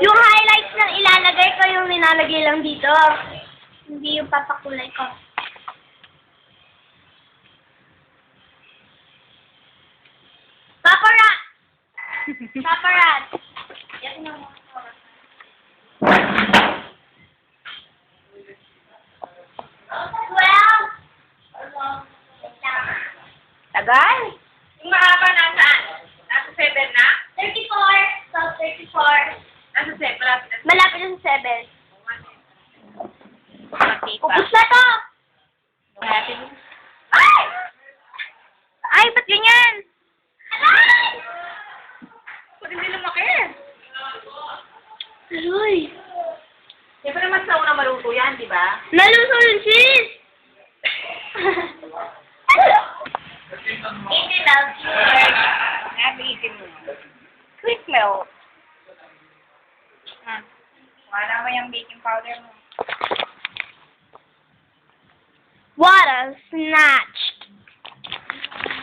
Yung highlights lang ilalagay ko, yung nilalagay lang dito. Hindi yung papakulay ko. Paparat! Paparat! Tagal? Yung mahaba nasaan? Nasa 7 na? 34. So, 34. Nasa 7. Malapit na. Malapit na sa 7. Malapit pa. Ubus na to! Malapit na. Ay! Ay, ba't ganyan? Aray! Ba't hindi lumaki? Aroy! Siyempre naman sa una maluto yan, di ba? Naluso yung cheese! Easy love cheese. Nabitin mo. Quick melt. Wala mo yung baking powder mo. What a snatch!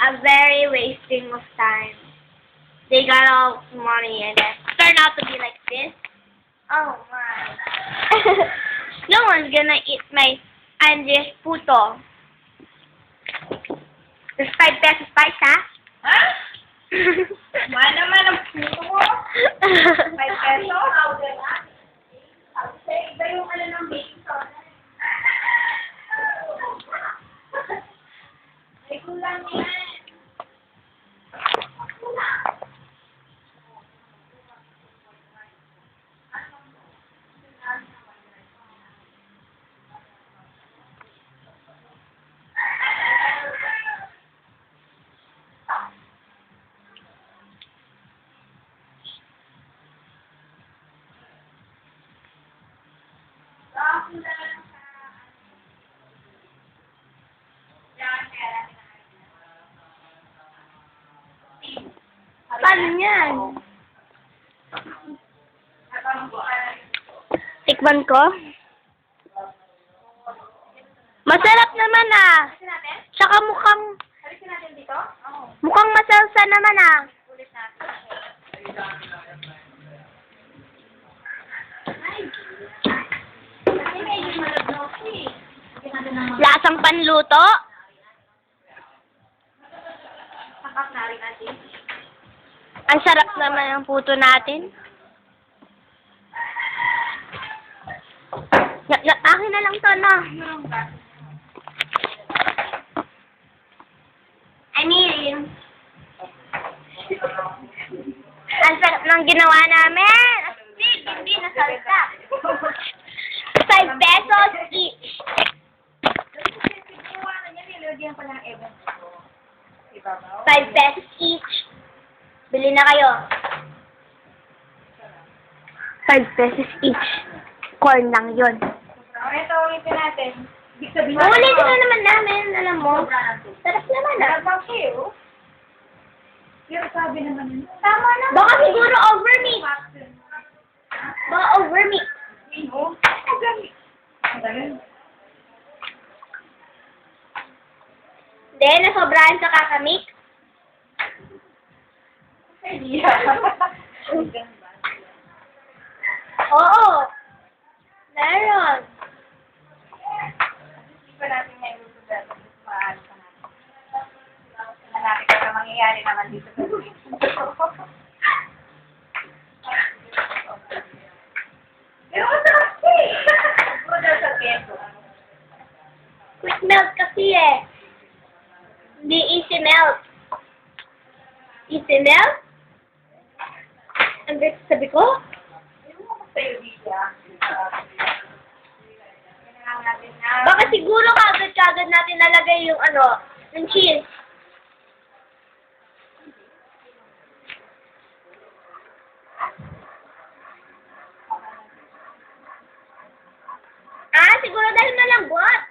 A very wasting of time. They got all money and it turned out to be like this. Oh my. No one's gonna eat my Andres puto. There's 5 pesos price, ha? Ha? Mahal naman ang puto mo. 5 pesos? Iba yung ano ng baking soda. Ay, kulang yan. Paano yan? Tikman ko? Masarap naman ah. Tsaka mukhang masalsa naman ah. Lasang panluto? Ang sarap naman ang puto natin. Akin na lang to, no? I mean, ang sarap ng ginawa namin. Astig, hindi na salsa. 5 pesos each. Nilagyan pa ng event. 5 pesos each. Bili na kayo. 5 pesos each. Corn lang yun. Ito, ulitin natin. Ulitin na naman namin, alam mo. Sarap naman ah. Sarap kayo. Pero sabi naman yun. Tama na. Baka siguro overmeat. Baka overmeat. Oo. Ang galing. Hindi, nasobrahan sa kakamik. Oo. Meron. Hindi pa natin ngayon luto dito. Maaari pa natin. Hanapin ko na mangyayari naman dito. Pero masarap siya eh. Masarap sa keso. Quick melt kasi eh. Hindi easy melt. Easy melt? Ang sabi ko? Hindi mo sa'yo dito ah. Kailangan natin na. Baka siguro kagad natin nalagay yung ano, yung cheese. Ah, siguro dahil malambot.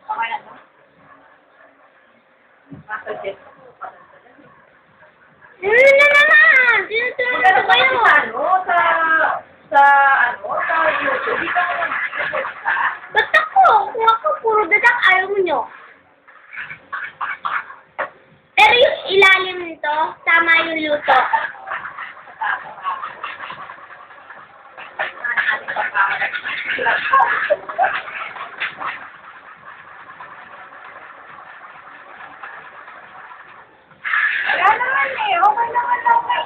Okay na to? Masuggest. Ano na naman? Tinutunan ko kayo. Sa YouTube, di ka Ba't ako? Kung ako puro dadak, ayaw mo nyo. Pero yung ilalim luto. Wala naman eh. Okay naman okay.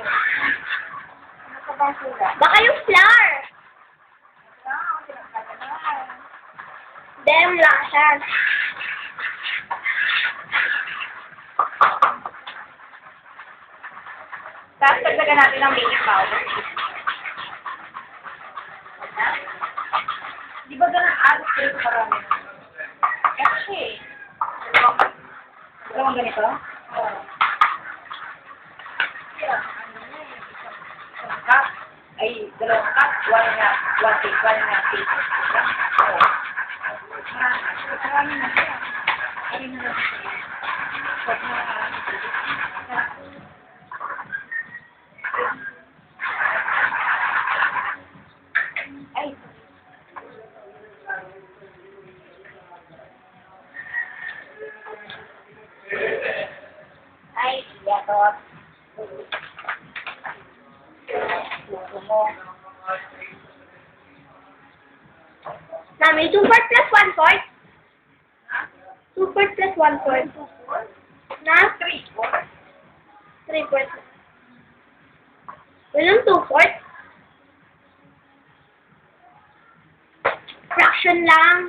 Ano ka bang sila? Baka yung flour. Dem lang siya. Tapos dagdagan natin ng baking powder. Di ba ganun alis ko rin parami? Kasi, dalawang ganito? Oo. Isang cup. Ay, dalawang cup. One and a half tablespoon. Oo. Marami na siya. Marami na lang siya. Ay. Ay, yatot. Luto mo. Mami, 2/4 plus 1/4? 2/4 plus 1/4. Na? 3/4. 3/4. Walang 2/4? Fraction lang.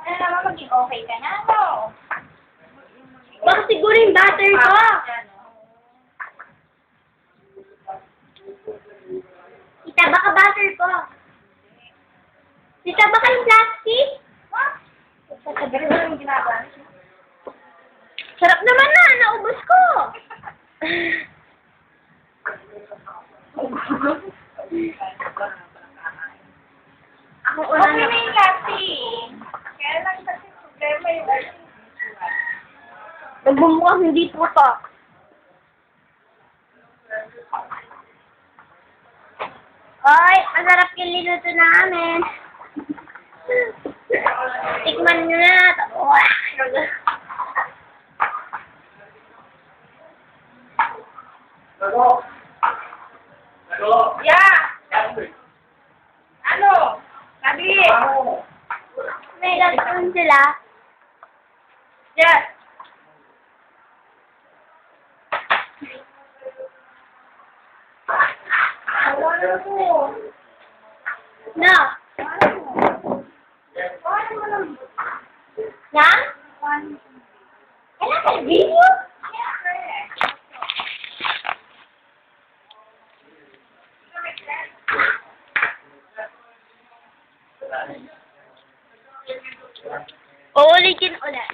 Ano naman maging okay ka na, no? Baka siguro yung butter ko. Tita, baka butter ko. Tita, baka yung plastic? Sasabihin mo yung ginagawa. Sarap naman na, naubos ko. Ako una Okay na yung lasting. Kaya lang kasi problema yung Nagbumukhang hindi puto. Oy, masarap yung liluto namin. Tikman nyo na. Yeah! Ano? Sabi! May gagawin sila. Yes! Wala mo. No. Na? Wala ka video? Uulitin ulit.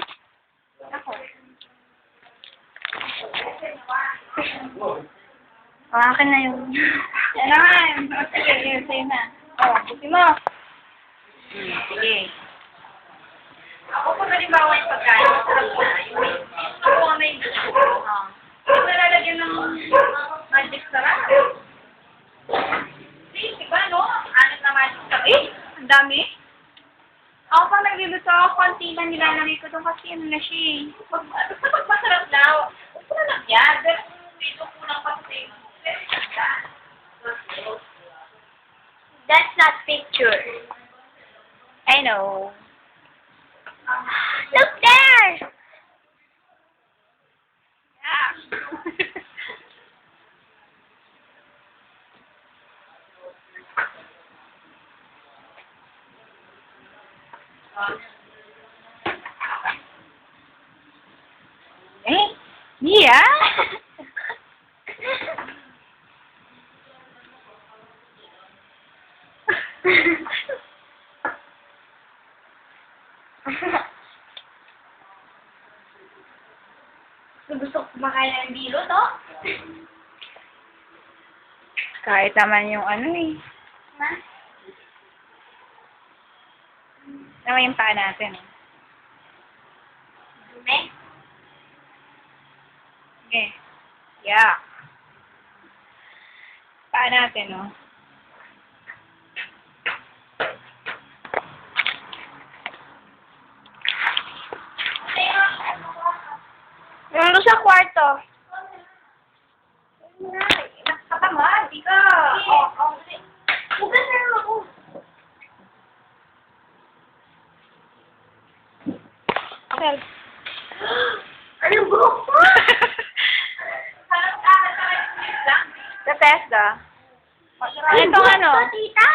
Ako. Akin na yun. Yan na. Sige, sa'yo na. Buti mo. Sige. Ako kung halimbawa yung pagkain, sarap na. Yung may gusto. Yung nalalagyan ng magic sarap. Di ba, no? Anak na magic sarap. Ang dami. Ako pang nagluluto ako, konti lang nilalagay ko doon kasi ano na siya eh. Basta pag masarap na, upo na lang yan. Pero kung medyo kulang pa sa iyo, pero ganda. That's not picture. I know. Look there! Yeah. Yeah. Gusto ko kumakain ng dilo, to? Kahit naman yung ano eh. Ha? Naman yung paa natin. Dumi? Okay. Yeah. Paa natin, no? sa kwarto. Nakatama, di ka. Hugas na lang ako. Okay. Anong buhok mo? Sa testa. Itong ano? Tita.